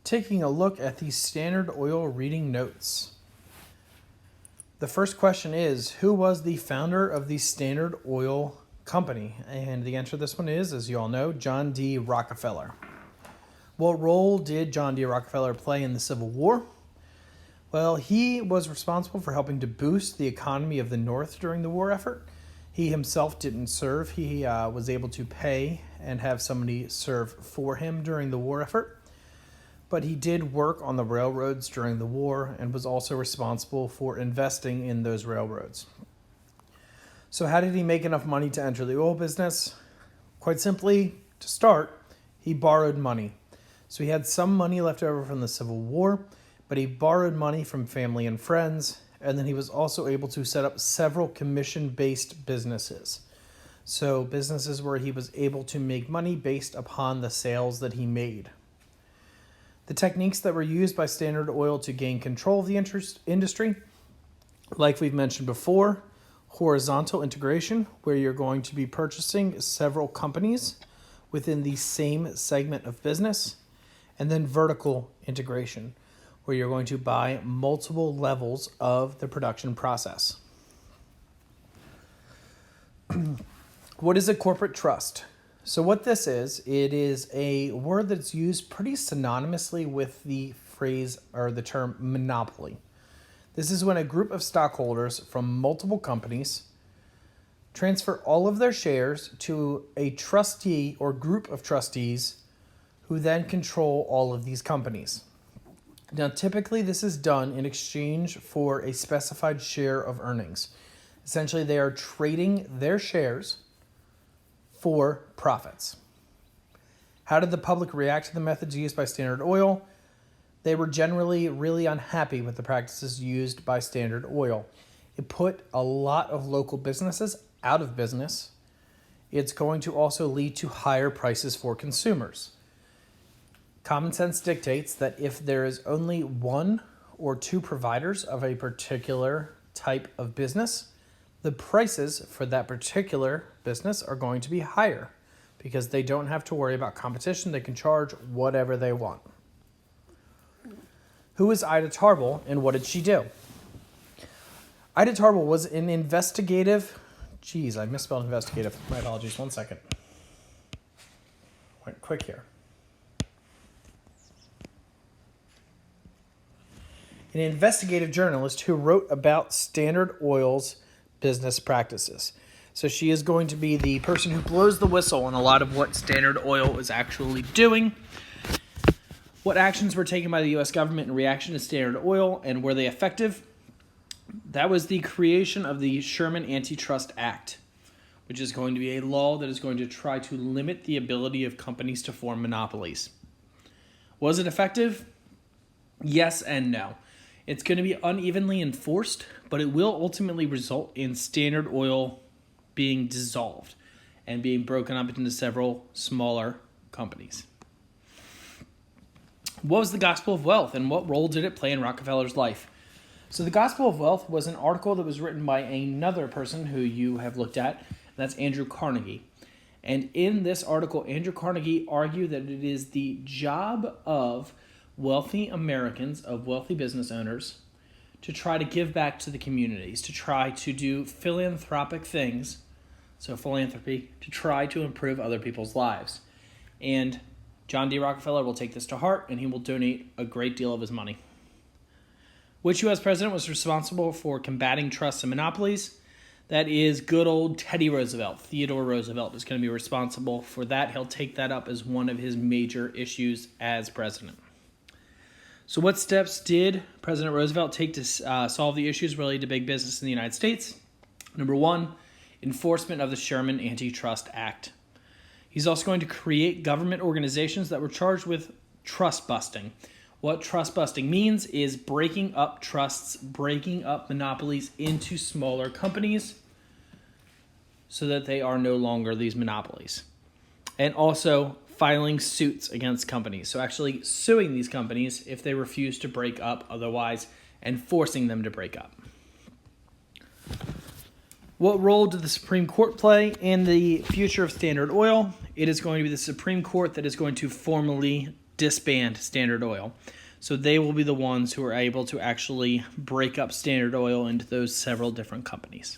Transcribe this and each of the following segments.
taking a look at the Standard Oil reading notes. The first question is, who was the founder of the Standard Oil Company? And the answer to this one is, as you all know, John D. Rockefeller. What role did John D. Rockefeller play in the Civil War? Well, he was responsible for helping to boost the economy of the North during the war effort. He himself didn't serve. He was able to pay and have somebody serve for him during the war effort. But he did work on the railroads during the war and was also responsible for investing in those railroads. So how did he make enough money to enter the oil business? Quite simply, to start, he borrowed money. So he had some money left over from the Civil War, but he borrowed money from family and friends, and then he was also able to set up several commission-based businesses. So businesses where he was able to make money based upon the sales that he made. The techniques that were used by Standard Oil to gain control of the industry, like we've mentioned before, horizontal integration, where you're going to be purchasing several companies within the same segment of business, and then vertical integration, where you're going to buy multiple levels of the production process. What is a corporate trust? So what this is, it is a word that's used pretty synonymously with the phrase or the term monopoly. This is when a group of stockholders from multiple companies transfer all of their shares to a trustee or group of trustees who then control all of these companies. Now, typically this is done in exchange for a specified share of earnings. Essentially, they are trading their shares for profits. How did the public react to the methods used by Standard Oil? They were generally really unhappy with the practices used by Standard Oil. It put a lot of local businesses out of business. It's going to also lead to higher prices for consumers. Common sense dictates that if there is only one or two providers of a particular type of business, the prices for that particular business are going to be higher because they don't have to worry about competition. They can charge whatever they want. Who is Ida Tarbell and what did she do? Ida Tarbell was an investigative... I misspelled investigative. My apologies. 1 second. Went quick here. An investigative journalist who wrote about Standard Oil's business practices. So she is going to be the person who blows the whistle on a lot of what Standard Oil is actually doing. What actions were taken by the U.S. government in reaction to Standard Oil, and were they effective? That was the creation of the Sherman Antitrust Act, which is going to be a law that is going to try to limit the ability of companies to form monopolies. Was it effective? Yes and no. It's going to be unevenly enforced, but it will ultimately result in Standard Oil being dissolved and being broken up into several smaller companies. What was the Gospel of Wealth and what role did it play in Rockefeller's life? So the Gospel of Wealth was an article that was written by another person who you have looked at, and that's Andrew Carnegie. And in this article, Andrew Carnegie argued that it is the job of wealthy Americans, of wealthy business owners, to try to give back to the communities, to try to do philanthropic things, so philanthropy, to try to improve other people's lives. And John D. Rockefeller will take this to heart, and he will donate a great deal of his money. Which U.S. president was responsible for combating trusts and monopolies? That is good old Teddy Roosevelt. Theodore Roosevelt is going to be responsible for that. He'll take that up as one of his major issues as president. So what steps did President Roosevelt take to solve the issues related to big business in the United States? Number one, enforcement of the Sherman Antitrust Act. He's also going to create government organizations that were charged with trust busting. What trust busting means is breaking up trusts, breaking up monopolies into smaller companies so that they are no longer these monopolies. And also filing suits against companies. So actually suing these companies if they refuse to break up otherwise and forcing them to break up. What role did the Supreme Court play in the future of Standard Oil? It is going to be the Supreme Court that is going to formally disband Standard Oil. So they will be the ones who are able to actually break up Standard Oil into those several different companies.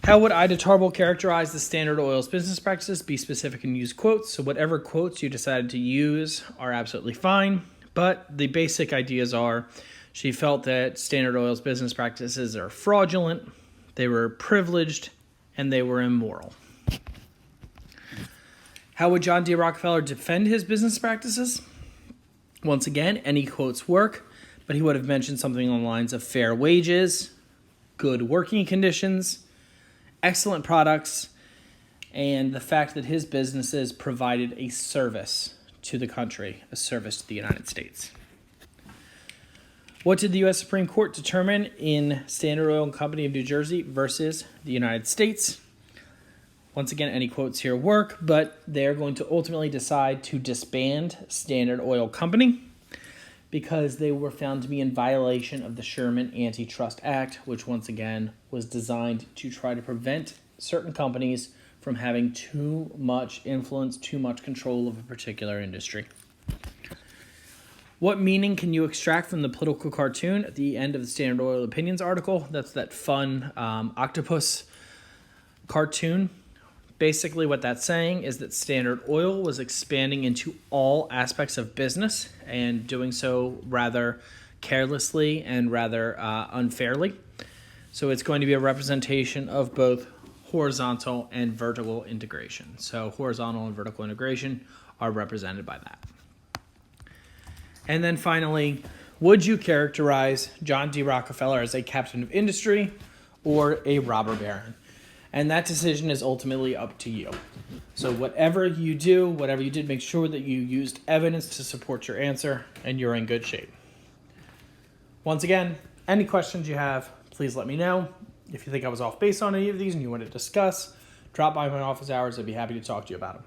How would Ida Tarbell characterize the Standard Oil's business practices? Be specific and use quotes. So whatever quotes you decided to use are absolutely fine. But the basic ideas are, she felt that Standard Oil's business practices are fraudulent, they were privileged, and they were immoral. How would John D. Rockefeller defend his business practices? Once again, any quotes work, but he would have mentioned something along the lines of fair wages, good working conditions, excellent products, and the fact that his businesses provided a service to the country, a service to the United States. What did the U.S. Supreme Court determine in Standard Oil and Company of New Jersey versus the United States? Once again, any quotes here work, but they're going to ultimately decide to disband Standard Oil Company because they were found to be in violation of the Sherman Antitrust Act, which once again was designed to try to prevent certain companies from having too much influence, too much control of a particular industry. What meaning can you extract from the political cartoon at the end of the Standard Oil Opinions article? That's that fun octopus cartoon. Basically, what that's saying is that Standard Oil was expanding into all aspects of business and doing so rather carelessly and rather unfairly. So it's going to be a representation of both horizontal and vertical integration. So horizontal and vertical integration are represented by that. And then finally, would you characterize John D. Rockefeller as a captain of industry or a robber baron? And that decision is ultimately up to you. So whatever you do, whatever you did, make sure that you used evidence to support your answer and you're in good shape. Once again, any questions you have, please let me know. If you think I was off base on any of these and you want to discuss, drop by my office hours. I'd be happy to talk to you about them.